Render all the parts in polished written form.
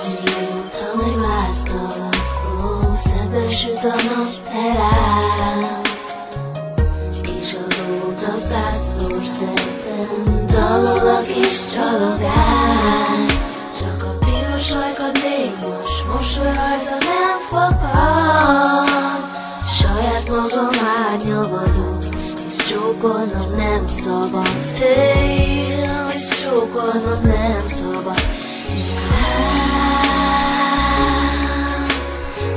Amióta megláttalak, szebben süt a nap elám, és azóta százszor szebben dalolok és csalogál. Csak a piros ajkad még most mosoly rajta nem fakad. Saját magam árnya vagyok, és csókolnom nem szabad. És csókolnom nem szabad.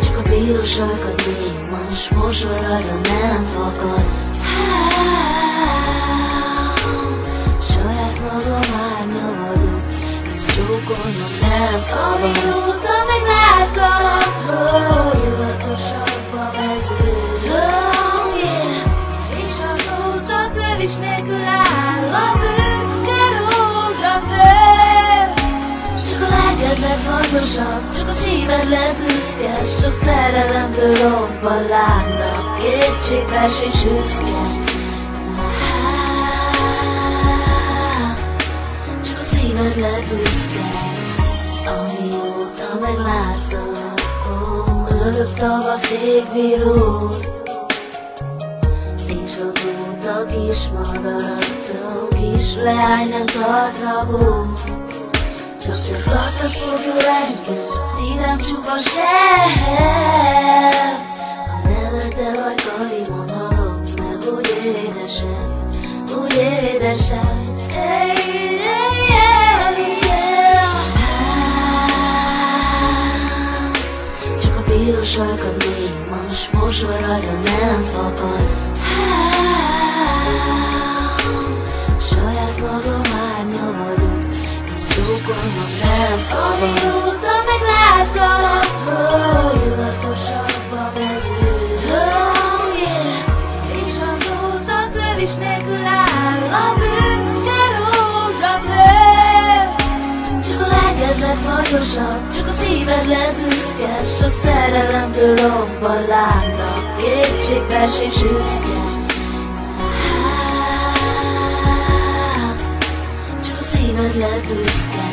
Csak a piros ajkad még most mosoly rajta nem fakad. Saját magam árnya vagyok, és csókolnom nem szabad. Amióta megláttalak, illatosabb a mező, és azóta törés nélkül áll a büszke rózsatő. Csak a lelked lett hangyosabb, csak a szíved lett büszkes, a szerelemtől robban lángra, kétségbeesés üszke. Csak a szíved lett büszke, amióta megláttalak, örök tavasz égvirót, és azóta kis madarat, kis leány nem tart rabót. Csak tartasz fogja reggel, szívem csupa seb. A neveddel ajkaimon halok meg, úgy édesem, úgy édesem. Csak a piros ajkad még most mosoly rajta nem fakad. Saját magam árnya vagyok, ezt csókolnom nem szabad. Amióta megláttalak, illatosabb a mező, és azóta törés nélkül áll a büszke rózsatő. Csak a lelked lett vagyosabb, csak a szíved lett büszkes, a szerelemtől robban lángra, kétségbeesés üszke. Csak a szíved lett büszke.